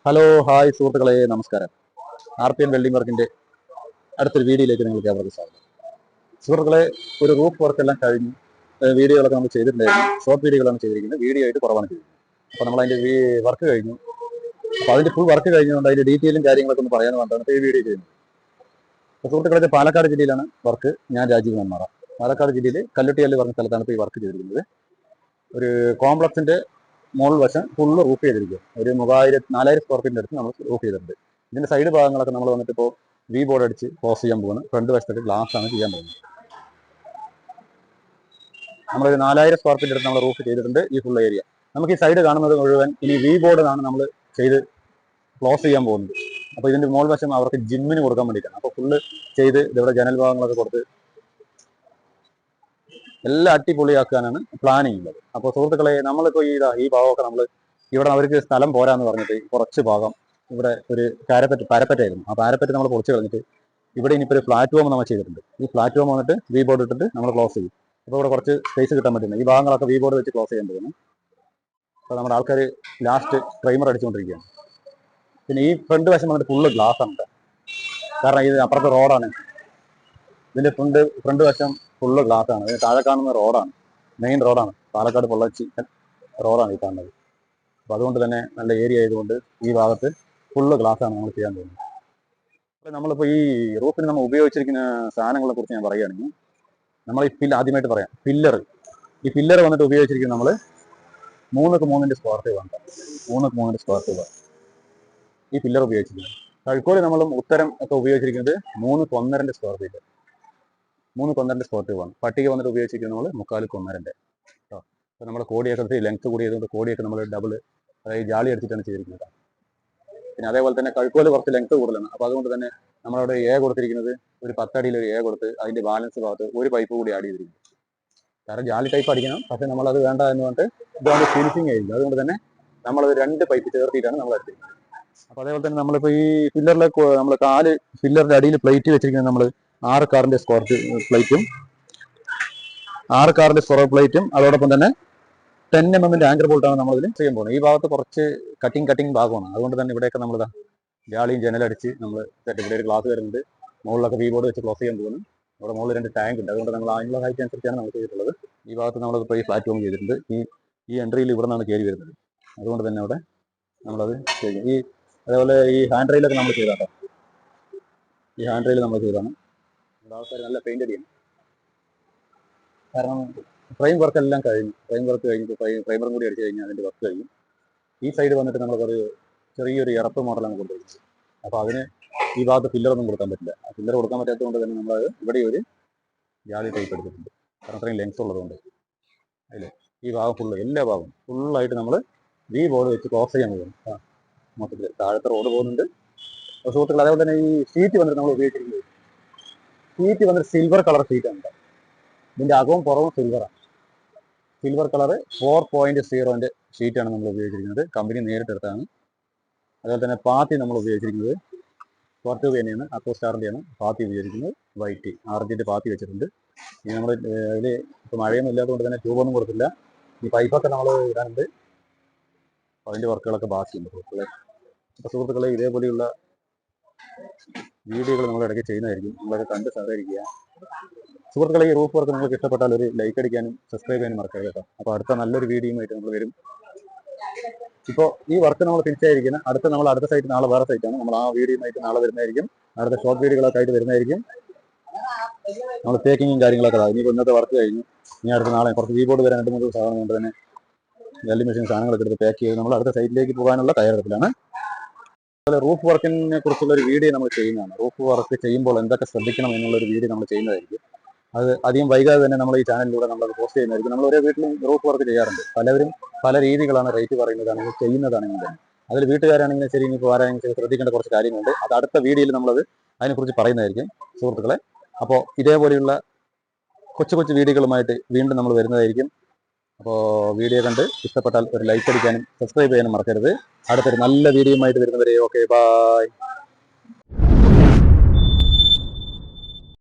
Hello hi സുഹൃത്തുക്കളെ നമസ്കാരം. RPN welding വർക്കിന്റെ അടുത്തൊരു വീഡിയോയിലേക്ക് നിങ്ങൾക്ക് ഏവർക്കും സ്വാഗതം. സുഹൃത്തുക്കളെ, ഒരു റൂഫ് വർക്ക് എല്ലാം കഴിഞ്ഞു. വീഡിയോകളൊക്കെ നമ്മൾ ചെയ്തിട്ടുണ്ടായിരുന്നു. ഷോർട്ട് വീഡിയോകളാണ് ചെയ്തിരിക്കുന്നത്, വീഡിയോ ആയിട്ട് കുറവാണ് ചെയ്തിരിക്കുന്നത്. അപ്പോൾ നമ്മൾ അതിന്റെ വർക്ക് കഴിഞ്ഞു. അപ്പോൾ അതിന്റെ ഫുൾ വർക്ക് കഴിഞ്ഞുകൊണ്ട് അതിന്റെ ഡീറ്റെയിലും കാര്യങ്ങളൊക്കെ ഒന്ന് പറയാൻ വേണ്ടിയാണ് ഈ വീഡിയോ ചെയ്യുന്നത്. അപ്പോൾ സുഹൃത്തുക്കളെ, പാലക്കാട് ജില്ലയിലാണ് വർക്ക്. ഞാൻ രാജീവ് നെന്മാറ. പാലക്കാട് ജില്ലയിൽ കല്ലുട്ടിയല് പറഞ്ഞ സ്ഥലത്താണ് ഇപ്പോൾ ഈ വർക്ക് ചെയ്തിരിക്കുന്നത്. ഒരു കോംപ്ലക്സിന്റെ മുകൾ വശം ഫുള്ള് റൂഫ് ചെയ്തിരിക്കുക. ഒരു 4000 സ്ക്വയർ ഫീറ്റിന്റെ അടുത്ത് നമ്മൾ റൂഫ് ചെയ്തിട്ടുണ്ട്. ഇതിന്റെ സൈഡ് ഭാഗങ്ങളൊക്കെ നമ്മൾ വന്നിട്ട് ഇപ്പോൾ വി ബോർഡ് അടിച്ച് ക്ലോസ് ചെയ്യാൻ പോകുന്നത്. ഫ്രണ്ട് വശത്തൊക്കെ ഗ്ലാസ് ആണ് ചെയ്യാൻ പോകുന്നത്. നമ്മളൊരു 4000 സ്ക്വയർ ഫീറ്റ് അടുത്ത് നമ്മൾ റൂഫ് ചെയ്തിട്ടുണ്ട് ഈ ഫുൾ ഏരിയ. നമുക്ക് ഈ സൈഡ് കാണുന്നത് മുഴുവൻ ഇനി വി ബോർഡാണ് നമ്മൾ ചെയ്ത് ക്ലോസ് ചെയ്യാൻ പോകുന്നത്. അപ്പോൾ ഇതിന്റെ മുകൾ വശം അവർക്ക് ജിമ്മിന് കൊടുക്കാൻ വേണ്ടിയിട്ടാണ്. അപ്പോൾ ഫുള്ള് ചെയ്ത് ഇവിടെ ജനൽ ഭാഗങ്ങളൊക്കെ കൊടുത്ത് എല്ലാം അടിപൊളിയാക്കാനാണ് പ്ലാനിങ് ഉള്ളത്. അപ്പോൾ സുഹൃത്തുക്കളെ, നമ്മളിപ്പോൾ ഈ ഭാഗമൊക്കെ നമ്മൾ ഇവിടെ അവർക്ക് സ്ഥലം പോരാന്ന് പറഞ്ഞിട്ട് കുറച്ച് ഭാഗം ഇവിടെ ഒരു പരപ്പറ്റായിരുന്നു. ആ പാരപ്പറ്റ് നമ്മൾ പൊളിച്ച് കളഞ്ഞിട്ട് ഇവിടെ ഇനിയിപ്പോൾ ഒരു പ്ലാറ്റ്ഫോം നമ്മൾ ചെയ്തിട്ടുണ്ട്. ഈ പ്ലാറ്റ്ഫോം വന്നിട്ട് വി ബോർഡ് ഇട്ടിട്ട് നമ്മൾ ക്ലോസ് ചെയ്യും. അപ്പോൾ ഇവിടെ കുറച്ച് സ്പേസ് കിട്ടാൻ പറ്റുന്നത് ഈ ഭാഗങ്ങളൊക്കെ വി ബോർഡ് വെച്ച് ക്ലോസ് ചെയ്യാൻ പറ്റുന്നു. അപ്പോൾ നമ്മുടെ ആൾക്കാർ ലാസ്റ്റ് പ്രൈമർ അടിച്ചുകൊണ്ടിരിക്കുകയാണ്. പിന്നെ ഈ ഫ്രണ്ട് വശം വന്നിട്ട് ഫുള്ള് ഗ്ലാസ് ആണ്. കാരണം ഇത് അപ്പുറത്തെ റോഡാണ്. ഇതിന്റെ ഫ്രണ്ട് വശം ഫുള്ള് ഗ്ലാസ് ആണ്. ഇതിന് താഴെ കാണുന്ന റോഡാണ്, മെയിൻ റോഡാണ്. പാലക്കാട് പൊള്ളാച്ചി റോഡാണ് ഈ കാണുന്നത്. അപ്പോൾ അതുകൊണ്ട് തന്നെ നല്ല ഏരിയ ആയതുകൊണ്ട് ഈ ഭാഗത്ത് ഫുള്ള് ഗ്ലാസ് ആണ് നമ്മൾ ചെയ്യാൻ പോകുന്നത്. അപ്പോൾ നമ്മളിപ്പോൾ ഈ റൂഫിന് നമ്മൾ ഉപയോഗിച്ചിരിക്കുന്ന സാധനങ്ങളെ കുറിച്ച് ഞാൻ പറയുകയാണെങ്കിൽ, നമ്മൾ ഈ ആദ്യമായിട്ട് പറയാം പില്ലർ. ഈ പില്ലർ വന്നിട്ട് ഉപയോഗിച്ചിരിക്കുന്നത് നമ്മൾ 3x3 സ്ക്വയർ ഫീറ്റ് ആണ്. 3x3 സ്ക്വയർ ഫീറ്റ് ഈ പില്ലർ ഉപയോഗിച്ചിരിക്കുന്നത്. കഴുക്കോട് നമ്മളും ഉത്തരം ഒക്കെ ഉപയോഗിച്ചിരിക്കുന്നത് 3x1.5 square feet. 3x1.5 square feet ആണ്. പട്ടിക വന്നിട്ട് ഉപയോഗിച്ചിരിക്കുന്നത് നമ്മൾ 3x1.5 കേട്ടോ. അപ്പോൾ നമ്മുടെ കോടിയൊക്കെ ലെങ്ത് കൂടിയതുകൊണ്ട് കോടിയൊക്കെ നമ്മൾ ഡബിൾ, അതായത് ജാളി അടിച്ചിട്ടാണ് ചെയ്തിരിക്കുന്നത്. പിന്നെ അതേപോലെ തന്നെ കഴുക്കോല് കുറച്ച് ലെങ്ത് കൂടുതലാണ്. അപ്പോൾ അതുകൊണ്ട് തന്നെ നമ്മളവിടെ കൊടുത്തിരിക്കുന്നത് ഒരു 10 അടിയിൽ ഒരു കൊടുത്ത് അതിന്റെ ബാലൻസ് ഭാഗത്ത് ഒരു പൈപ്പ് കൂടി ആഡ് ചെയ്തിരിക്കുന്നു. കാരണം ജാലി ടൈപ്പ് അടിക്കണം, പക്ഷെ നമ്മളത് വേണ്ട എന്ന് പറഞ്ഞിട്ട് ഇതുകൊണ്ട് ഫിനിഷിങ് ആയിരുന്നു. അതുകൊണ്ട് തന്നെ നമ്മളത് 2 പൈപ്പ് ചേർത്തിട്ടാണ് നമ്മൾ എടുത്തിരിക്കുന്നത്. അപ്പോൾ അതേപോലെ തന്നെ നമ്മളിപ്പോൾ ഈ പില്ലറിലെ നമ്മൾ പില്ലറിന്റെ അടിയിൽ പ്ലേറ്റ് വെച്ചിരിക്കുന്നത് നമ്മൾ 6 കാറിന്റെ സ്ക്വയർ പ്ലേറ്റും 6 കാറിന്റെ സ്ക്വയർ പ്ലേറ്റും അതോടൊപ്പം തന്നെ 10 mm ആങ്കർ ബോൾട്ടാണ് നമ്മൾ ഇതിൽ ചെയ്യാൻ പോകുന്നത്. ഈ ഭാഗത്ത് കുറച്ച് കട്ടിങ് ഭാഗമാണ്. അതുകൊണ്ട് തന്നെ ഇവിടെയൊക്കെ നമ്മൾ ജാളിയും ജനലടിച്ച് നമ്മൾ ഇവിടെ ഒരു ഗ്ലാസ് വരുന്നുണ്ട്. മുകളിലൊക്കെ വി ബോർഡ് വെച്ച് ക്ലോസ് ചെയ്യാൻ പോകുന്നു. ഇവിടെ മുകളിൽ 2 ടാങ്ക് ഉണ്ട്. അതുകൊണ്ട് നമ്മൾ അതിനുള്ള ഹൈറ്റ് അനുസരിച്ചാണ് നമ്മൾ ചെയ്തിട്ടുള്ളത്. ഈ ഭാഗത്ത് നമ്മളിപ്പോൾ ഈ പ്ലാറ്റ്ഫോം ചെയ്തിട്ടുണ്ട്. ഈ എൻട്രിയിൽ ഇവിടെ നിന്നാണ് കയറി വരുന്നത്. അതുകൊണ്ട് തന്നെ അവിടെ നമ്മളത് ചെയ്യും. അതേപോലെ ഈ ഹാൻഡ് റെയിലൊക്കെ നമ്മൾ ചെയ്താട്ടോ. ഈ ഹാൻഡ് റെയിൽ നമ്മൾ ചെയ്താണ്. ആൾക്കാർ നല്ല പെയിന്റ് അടിയാണ്. കാരണം ഫ്രെയിം വർക്ക് എല്ലാം കഴിഞ്ഞു. ഫ്രെയിം വർക്ക് കഴിഞ്ഞിട്ട് പ്രൈമറും കൂടി അടിച്ചു കഴിഞ്ഞാൽ അതിന്റെ വർക്ക് കഴിയും. ഈ സൈഡ് വന്നിട്ട് നമ്മളൊരു ചെറിയൊരു ഇറപ്പ് മോഡലാണ് കൊണ്ടുവരുന്നത്. അപ്പോൾ അതിന് ഈ ഭാഗത്ത് പില്ലറൊന്നും കൊടുക്കാൻ പറ്റില്ല. ആ പില്ലർ കൊടുക്കാൻ പറ്റാത്തത് കൊണ്ട് തന്നെ നമ്മൾ ഇവിടെ ഒരു ജാലി ടൈപ്പ് എടുത്തിട്ടുണ്ട്. കാരണം അത്രയും ലെങ്ത് ഉള്ളതുകൊണ്ട് അതിൽ ഈ ഭാഗം എല്ലാ ഭാഗവും ഫുള്ളായിട്ട് നമ്മൾ വി ബോർഡ് വെച്ച് ക്ലോസ് ചെയ്യാൻ പോകുന്നു. മൊത്തത്തിൽ താഴത്തെ റോഡ് പോകുന്നുണ്ട്. സുഹൃത്തുക്കൾ, അതേപോലെ തന്നെ ഈ ഷീറ്റ് വന്നിട്ട് നമ്മൾ ഉപയോഗിച്ചിരിക്കുന്നത് ഷീറ്റ് വന്നിട്ട് സിൽവർ കളർ ഷീറ്റാണ്. ഇതിന്റെ അകവും പുറവും സിൽവറാണ്. സിൽവർ കളർ 4.0 ഷീറ്റാണ് നമ്മൾ ഉപയോഗിച്ചിരിക്കുന്നത്. കമ്പനി നേരിട്ടെടുത്താണ്. അതുപോലെ തന്നെ പാത്തി നമ്മൾ ഉപയോഗിച്ചിരിക്കുന്നത് സ്ക്വയർ തന്നെയാണ്, അക്കോസ്റ്റാറിൻ്റെയാണ് പാത്തി ഉപയോഗിച്ചിരിക്കുന്നത്. വൈറ്റ് RGന്റെ പാത്തി വെച്ചിട്ടുണ്ട്. ഇനി നമ്മൾ അതിൽ ഇപ്പോൾ മഴയൊന്നും ഇല്ലാത്തതുകൊണ്ട് തന്നെ ട്യൂബൊന്നും കൊടുത്തില്ല. ഈ പൈപ്പൊക്കെ നമ്മൾ ഇടാനുണ്ട്. അതിൻ്റെ വർക്കുകളൊക്കെ ബാക്കിയുണ്ട് സുഹൃത്തുക്കളെ. അപ്പോൾ സുഹൃത്തുക്കളെ, ഇതേപോലെയുള്ള വീഡിയോകൾ നമ്മൾ ഇടയ്ക്ക് ചെയ്യുന്നതായിരിക്കും. നമ്മളൊക്കെ കണ്ട് സഹകരിക്കുക. സുഹൃത്തുക്കളെ, ഈ റൂഫ് വർക്ക് നിങ്ങൾക്ക് ഇഷ്ടപ്പെട്ടാൽ ഒരു ലൈക്ക് അടിക്കാനും സബ്സ്ക്രൈബ് ചെയ്യാനും മറക്കരുത് കേട്ടോ. അപ്പോൾ അടുത്ത നല്ലൊരു വീഡിയോയുമായിട്ട് നമ്മൾ വരും. ഇപ്പോൾ ഈ വർക്ക് നമ്മൾ തിരിച്ചായിരിക്കുന്നത് അടുത്ത സൈറ്റ് നാളെ വേറെ സൈറ്റാണ്. നമ്മൾ ആ വീഡിയോയുമായിട്ട് നാളെ വരുന്നതായിരിക്കും. അടുത്ത ഷോർട്ട് വീഡിയോകളൊക്കെ ആയിട്ട് വരുന്നതായിരിക്കും. നമ്മൾ പേക്കിങ്ങും കാര്യങ്ങളൊക്കെ ഇനിയിപ്പോൾ ഇന്നത്തെ വർക്ക് കഴിഞ്ഞു. ഇനി അടുത്ത നാളെ കുറച്ച് കീബോർഡ് വരാൻ 2-3 ദിവസം ആകുന്നതുകൊണ്ട് തന്നെ വെൽഡിംഗ് മെഷീൻ സാധനങ്ങളൊക്കെ എടുത്ത് പാക്ക് ചെയ്ത് നമ്മൾ അടുത്ത സൈറ്റിലേക്ക് പോകാനുള്ള തയ്യാറെടുപ്പിലാണ്. അതുപോലെ റൂഫ് വർക്കിനെ കുറിച്ചുള്ള ഒരു വീഡിയോ നമ്മൾ ചെയ്യുന്നതാണ്. റൂഫ് വർക്ക് ചെയ്യുമ്പോൾ എന്തൊക്കെ ശ്രദ്ധിക്കണം എന്നുള്ളൊരു വീഡിയോ നമ്മൾ ചെയ്യുന്നതായിരിക്കും. അത് അധികം വൈകാതെ തന്നെ നമ്മൾ ഈ ചാനലിലൂടെ നമ്മളത് പോസ്റ്റ് ചെയ്യുന്നതായിരിക്കും. നമ്മൾ ഓരോ വീട്ടിലും റൂഫ് വർക്ക് ചെയ്യാറുണ്ട്. പലവരും പല രീതികളാണ് റേറ്റ് പറയുന്നതാണെങ്കിൽ ചെയ്യുന്നതാണെങ്കിൽ തന്നെ. അതിൽ വീട്ടുകാരാണെങ്കിലും ശരി, ഇനിയിപ്പോൾ ആരാണെങ്കിലും ശ്രദ്ധിക്കേണ്ട കുറച്ച് കാര്യങ്ങളുണ്ട്. അത് അടുത്ത വീഡിയോയിൽ നമ്മളത് അതിനെക്കുറിച്ച് പറയുന്നതായിരിക്കും സുഹൃത്തുക്കളെ. അപ്പോൾ ഇതേപോലെയുള്ള കൊച്ചു വീഡിയോകളുമായിട്ട് വീണ്ടും നമ്മൾ വരുന്നതായിരിക്കും. അപ്പോൾ വീഡിയോ കണ്ട് ഇഷ്ടപ്പെട്ടാൽ ഒരു ലൈക്ക് അടിക്കാനും സബ്സ്ക്രൈബ് ചെയ്യാനും മറക്കരുത്. അടുത്തൊരു നല്ല വീഡിയോയുമായിട്ട് വരുന്നവരെ ഓക്കെ, ബൈ.